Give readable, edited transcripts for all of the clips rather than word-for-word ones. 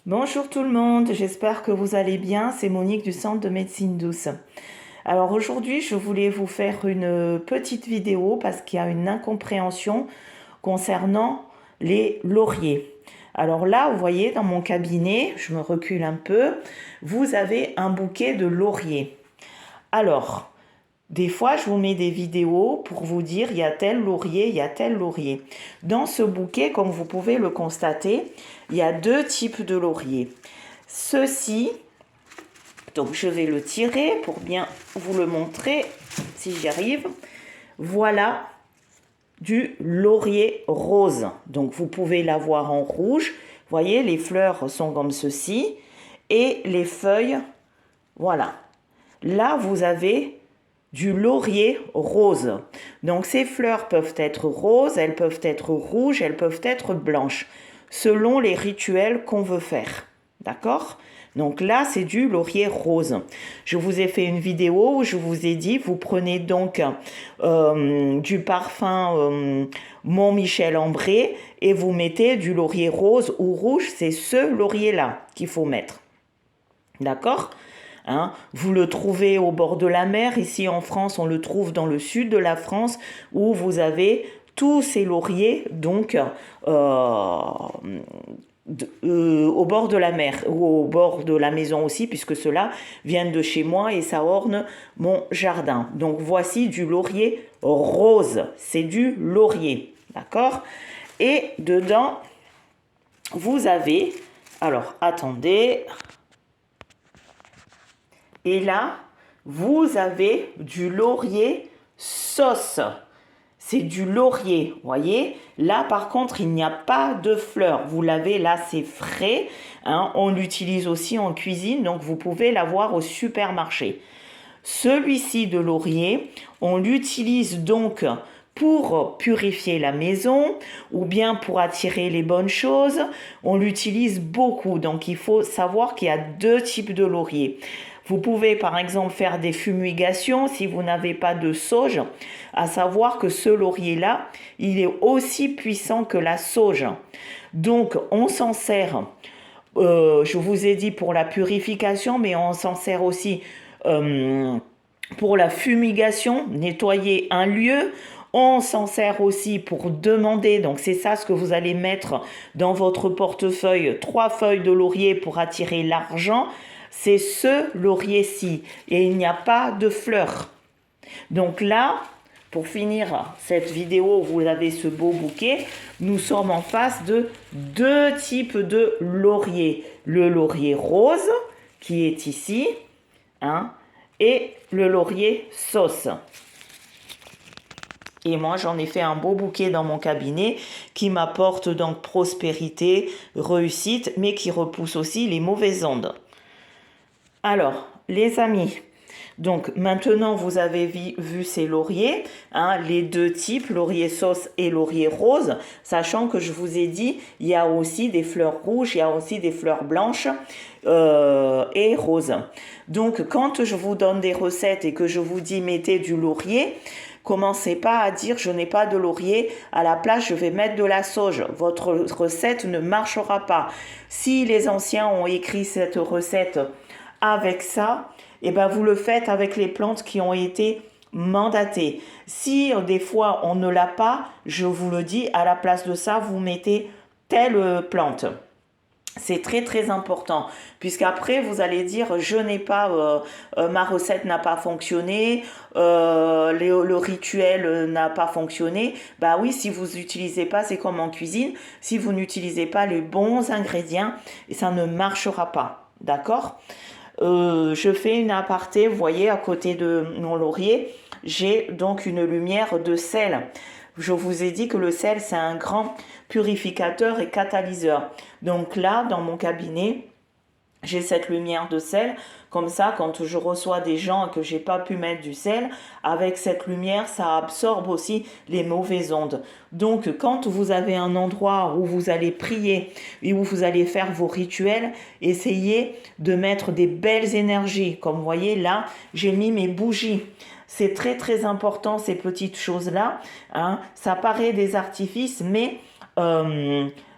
Bonjour tout le monde, j'espère que vous allez bien. C'est Monique du Centre de médecine douce. Alors aujourd'hui, je voulais vous faire une petite vidéo parce qu'il y a une incompréhension concernant les lauriers. Alors là, vous voyez, dans mon cabinet, je me recule un peu, vous avez un bouquet de lauriers. Alors, des fois, je vous mets des vidéos pour vous dire il y a tel laurier, il y a tel laurier. Dans ce bouquet, comme vous pouvez le constater, il y a deux types de lauriers. Ceci, donc je vais le tirer pour bien vous le montrer si j'y arrive. Voilà du laurier rose. Donc vous pouvez l'avoir en rouge. Vous voyez, les fleurs sont comme ceci et les feuilles, voilà. Là, vous avez du laurier rose. Donc ces fleurs peuvent être roses, elles peuvent être rouges, elles peuvent être blanches, selon les rituels qu'on veut faire. D'accord? Donc là, c'est du laurier rose. Je vous ai fait une vidéo où je vous ai dit, vous prenez donc du parfum Mont Michel Ambré et vous mettez du laurier rose ou rouge, c'est ce laurier-là qu'il faut mettre. D'accord? Hein, vous le trouvez au bord de la mer. Ici en France, on le trouve dans le sud de la France où vous avez tous ces lauriers donc au bord de la mer ou au bord de la maison aussi puisque ceux-là viennent de chez moi et ça orne mon jardin. Donc voici du laurier rose. C'est du laurier. D'accord? Et dedans, vous avez... Alors, attendez... Et là, vous avez du laurier sauce. C'est du laurier, voyez. Là, par contre, il n'y a pas de fleurs. Vous l'avez là, c'est frais. Hein. On l'utilise aussi en cuisine, donc vous pouvez l'avoir au supermarché. Celui-ci de laurier, on l'utilise donc pour purifier la maison ou bien pour attirer les bonnes choses. On l'utilise beaucoup, donc il faut savoir qu'il y a deux types de laurier. Vous pouvez par exemple faire des fumigations si vous n'avez pas de sauge, à savoir que ce laurier-là, il est aussi puissant que la sauge. Donc on s'en sert, je vous ai dit pour la purification, mais on s'en sert aussi pour la fumigation, nettoyer un lieu. On s'en sert aussi pour demander, donc c'est ça ce que vous allez mettre dans votre portefeuille, 3 feuilles de laurier pour attirer l'argent. C'est ce laurier-ci et il n'y a pas de fleurs. Donc là, pour finir cette vidéo, vous avez ce beau bouquet. Nous sommes en face de deux types de laurier. Le laurier rose qui est ici, hein, et le laurier sauce. Et moi, j'en ai fait un beau bouquet dans mon cabinet qui m'apporte donc prospérité, réussite, mais qui repousse aussi les mauvaises ondes. Alors, les amis, donc maintenant vous avez vu ces lauriers, hein, les deux types, laurier sauce et laurier rose, sachant que je vous ai dit, il y a aussi des fleurs rouges, il y a aussi des fleurs blanches et roses. Donc quand je vous donne des recettes et que je vous dis mettez du laurier, commencez pas à dire je n'ai pas de laurier, à la place je vais mettre de la sauge. Votre recette ne marchera pas. Si les anciens ont écrit cette recette avec ça, et ben vous le faites avec les plantes qui ont été mandatées. Si des fois on ne l'a pas, je vous le dis, à la place de ça, vous mettez telle plante. C'est très très important puisqu'après vous allez dire je n'ai pas ma recette n'a pas fonctionné, le rituel n'a pas fonctionné. Bah oui, si vous n'utilisez pas, c'est comme en cuisine, si vous n'utilisez pas les bons ingrédients, ça ne marchera pas, d'accord? Je fais une aparté, vous voyez, à côté de mon laurier, j'ai donc une lumière de sel. Je vous ai dit que le sel, c'est un grand purificateur et catalyseur. Donc là, dans mon cabinet, j'ai cette lumière de sel. Comme ça, quand je reçois des gens et que j'ai pas pu mettre du sel, avec cette lumière, ça absorbe aussi les mauvaises ondes. Donc, quand vous avez un endroit où vous allez prier et où vous allez faire vos rituels, essayez de mettre des belles énergies. Comme vous voyez, là, j'ai mis mes bougies. C'est très très important ces petites choses-là. Hein. Ça paraît des artifices, mais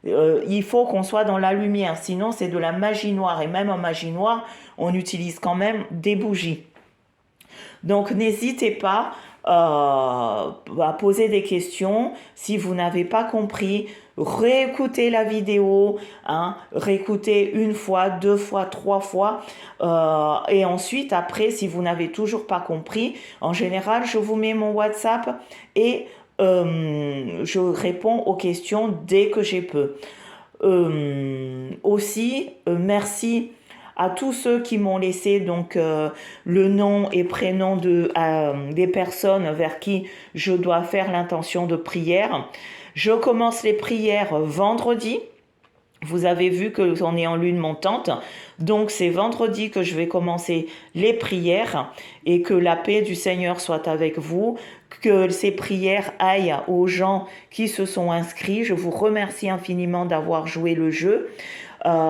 Il faut qu'on soit dans la lumière, sinon c'est de la magie noire. Et même en magie noire, on utilise quand même des bougies. Donc n'hésitez pas à poser des questions. Si vous n'avez pas compris, réécoutez la vidéo, hein, réécoutez une fois, deux fois, trois fois. Et ensuite, après, si vous n'avez toujours pas compris, en général, je vous mets mon WhatsApp et je réponds aux questions dès que j'ai peux. Aussi, merci à tous ceux qui m'ont laissé donc le nom et prénom des personnes vers qui je dois faire l'intention de prière. Je commence les prières vendredi. Vous avez vu que on est en lune montante, donc c'est vendredi que je vais commencer les prières et que la paix du Seigneur soit avec vous, que ces prières aillent aux gens qui se sont inscrits. Je vous remercie infiniment d'avoir joué le jeu.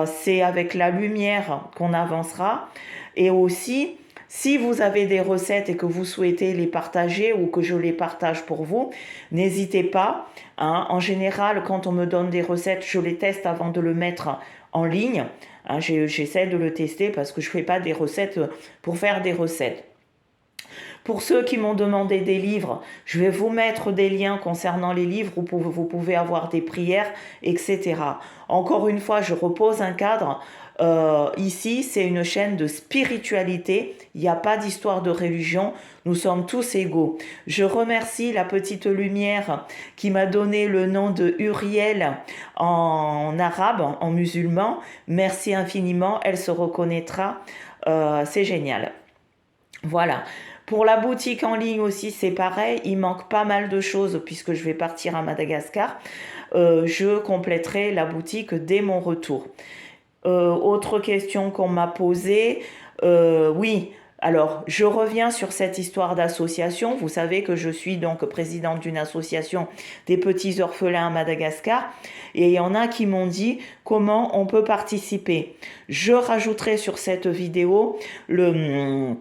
C'est avec la lumière qu'on avancera. Et aussi, si vous avez des recettes et que vous souhaitez les partager ou que je les partage pour vous, n'hésitez pas. Hein. En général, quand on me donne des recettes, je les teste avant de le mettre en ligne. Hein, j'essaie de le tester parce que je ne fais pas des recettes pour faire des recettes. Pour ceux qui m'ont demandé des livres, je vais vous mettre des liens concernant les livres où vous pouvez avoir des prières, etc. Encore une fois, je repose un cadre. Ici, c'est une chaîne de spiritualité. Il n'y a pas d'histoire de religion. Nous sommes tous égaux. Je remercie la petite lumière qui m'a donné le nom de Uriel en arabe, en musulman. Merci infiniment. Elle se reconnaîtra. C'est génial. Voilà. Pour la boutique en ligne aussi, c'est pareil. Il manque pas mal de choses puisque je vais partir à Madagascar. Je compléterai la boutique dès mon retour. Autre question qu'on m'a posée. Oui, alors je reviens sur cette histoire d'association. Vous savez que je suis donc présidente d'une association des petits orphelins à Madagascar. Et il y en a qui m'ont dit comment on peut participer. Je rajouterai sur cette vidéo le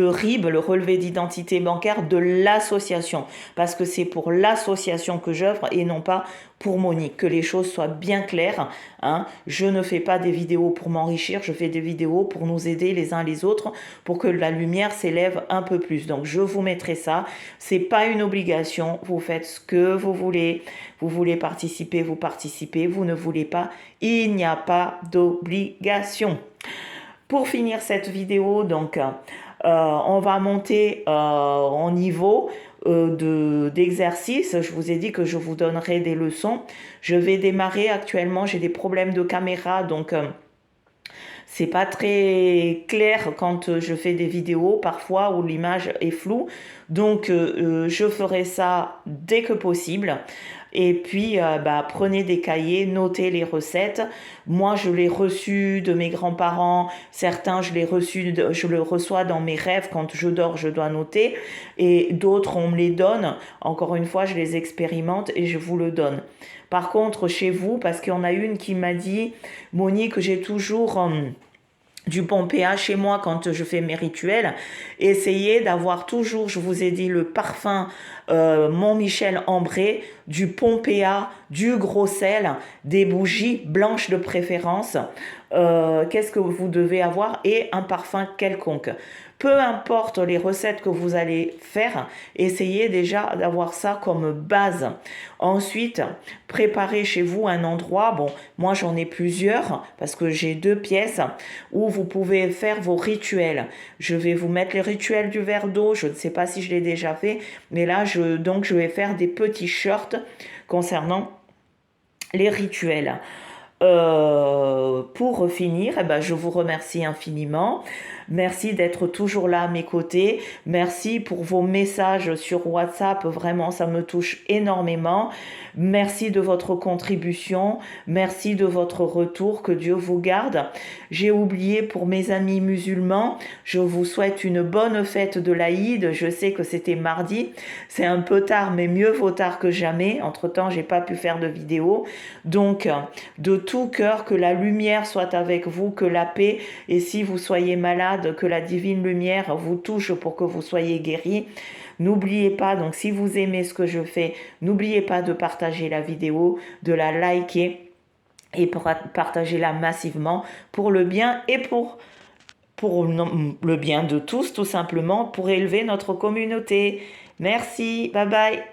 RIB, le relevé d'identité bancaire de l'association, parce que c'est pour l'association que j'œuvre et non pas pour Monique, que les choses soient bien claires. Hein. Je ne fais pas des vidéos pour m'enrichir, je fais des vidéos pour nous aider les uns les autres, pour que la lumière s'élève un peu plus. Donc je vous mettrai ça, c'est pas une obligation, vous faites ce que vous voulez participer, vous participez, vous ne voulez pas, il n'y a pas d'obligation. Pour finir cette vidéo, donc, on va monter en niveau d'exercice. Je vous ai dit que je vous donnerai des leçons. Je vais démarrer actuellement, j'ai des problèmes de caméra, donc c'est pas très clair quand je fais des vidéos parfois où l'image est floue. Donc je ferai ça dès que possible. Et puis, prenez des cahiers, notez les recettes. Moi, je l'ai reçu de mes grands-parents. Certains, je le reçois dans mes rêves. Quand je dors, je dois noter. Et d'autres, on me les donne. Encore une fois, je les expérimente et je vous le donne. Par contre, chez vous, parce qu'il y en a une qui m'a dit, Monique, j'ai toujours du bon pH chez moi quand je fais mes rituels. Essayez d'avoir toujours, je vous ai dit, le parfum Montmichel ambré, du Pompéa, du gros sel, des bougies blanches de préférence. Qu'est-ce que vous devez avoir? Et un parfum quelconque. Peu importe les recettes que vous allez faire, essayez déjà d'avoir ça comme base. Ensuite, préparez chez vous un endroit, bon, moi j'en ai plusieurs parce que j'ai 2 pièces où vous pouvez faire vos rituels. Je vais vous mettre les rituels du verre d'eau, je ne sais pas si je l'ai déjà fait, mais là je vais faire des petits shorts concernant les rituels. Pour finir, je vous remercie infiniment. Merci d'être toujours là à mes côtés. Merci pour vos messages sur WhatsApp. Vraiment, ça me touche énormément. Merci de votre contribution. Merci de votre retour. Que Dieu vous garde. J'ai oublié pour mes amis musulmans, je vous souhaite une bonne fête de l'Aïd. Je sais que c'était mardi. C'est un peu tard, mais mieux vaut tard que jamais. Entre-temps, j'ai pas pu faire de vidéo. Donc, de tout cœur, que la lumière soit avec vous, que la paix. Et si vous soyez malade, malade, que la divine lumière vous touche pour que vous soyez guéris. N'oubliez pas, donc si vous aimez ce que je fais, n'oubliez pas de partager la vidéo, de la liker et partagez-la massivement pour le bien et pour le bien de tous, tout simplement, pour élever notre communauté. Merci, bye bye.